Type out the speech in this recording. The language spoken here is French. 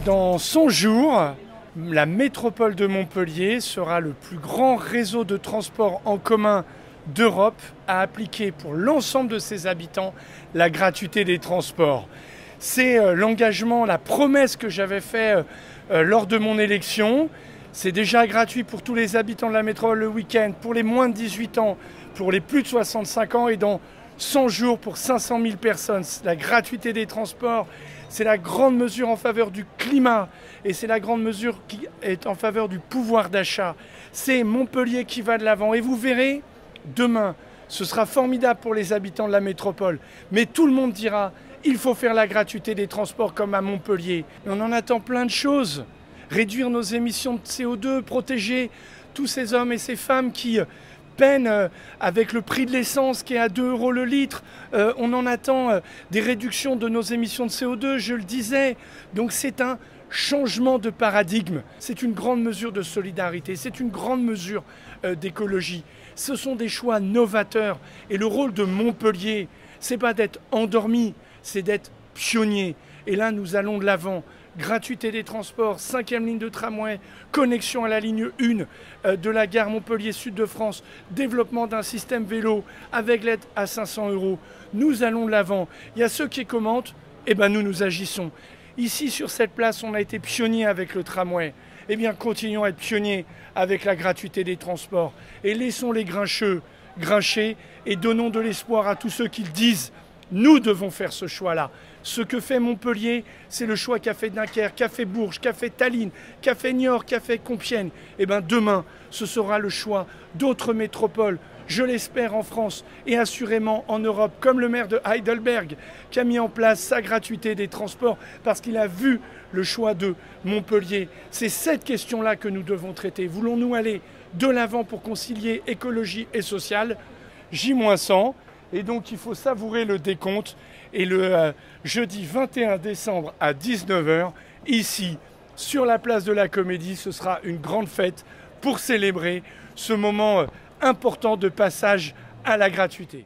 Dans 100 jours, la métropole de Montpellier sera le plus grand réseau de transport en commun d'Europe à appliquer pour l'ensemble de ses habitants la gratuité des transports. C'est l'engagement, la promesse que j'avais faite lors de mon élection. C'est déjà gratuit pour tous les habitants de la métropole le week-end, pour les moins de 18 ans, pour les plus de 65 ans et dans 100 jours pour 500 000 personnes. La gratuité des transports, c'est la grande mesure en faveur du climat et c'est la grande mesure qui est en faveur du pouvoir d'achat. C'est Montpellier qui va de l'avant et vous verrez, demain, ce sera formidable pour les habitants de la métropole. Mais tout le monde dira, il faut faire la gratuité des transports comme à Montpellier. Mais on en attend plein de choses. Réduire nos émissions de CO2, protéger tous ces hommes et ces femmes qui peinent avec le prix de l'essence qui est à 2 € le litre. On en attend des réductions de nos émissions de CO2, je le disais. Donc c'est un changement de paradigme. C'est une grande mesure de solidarité, c'est une grande mesure d'écologie. Ce sont des choix novateurs. Et le rôle de Montpellier, c'est pas d'être endormi, c'est d'être pionnier. Et là, nous allons de l'avant. Gratuité des transports, 5e ligne de tramway, connexion à la ligne 1 de la gare Montpellier-Sud de France, développement d'un système vélo avec l'aide à 500 €. Nous allons de l'avant. Il y a ceux qui commentent, et ben nous agissons. Ici, sur cette place, on a été pionnier avec le tramway. Eh bien, continuons à être pionniers avec la gratuité des transports. Et laissons les grincheux grincher et donnons de l'espoir à tous ceux qui le disent. Nous devons faire ce choix-là. Ce que fait Montpellier, c'est le choix qu'a fait Dunkerque, qu'a fait Bourges, qu'a fait Tallinn, qu'a fait Niort, qu'a fait Compiègne. Et bien demain, ce sera le choix d'autres métropoles, je l'espère en France et assurément en Europe, comme le maire de Heidelberg qui a mis en place sa gratuité des transports parce qu'il a vu le choix de Montpellier. C'est cette question-là que nous devons traiter. Voulons-nous aller de l'avant pour concilier écologie et sociale? J-100. Et donc il faut savourer le décompte. Et le jeudi 21 décembre à 19 h, ici, sur la place de la Comédie, ce sera une grande fête pour célébrer ce moment important de passage à la gratuité.